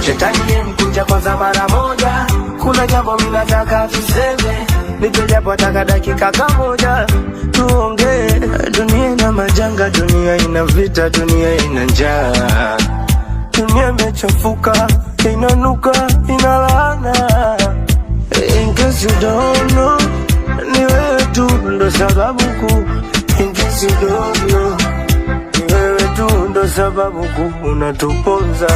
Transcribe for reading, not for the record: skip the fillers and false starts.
Shetani mkuja kwanza mara moja, kuna jambo mimi nataka tuseme, nipe japo taka dakika kamoja tuongee. Dunia ina majanga, dunia ina vita, dunia ina njaa, dunia imechafuka, inanuka, inalaana. In case you don't know, ni wewe tu ndo sababu kuu. In case you don't know, ni wewe tu ndo sababu kuu unatuponza.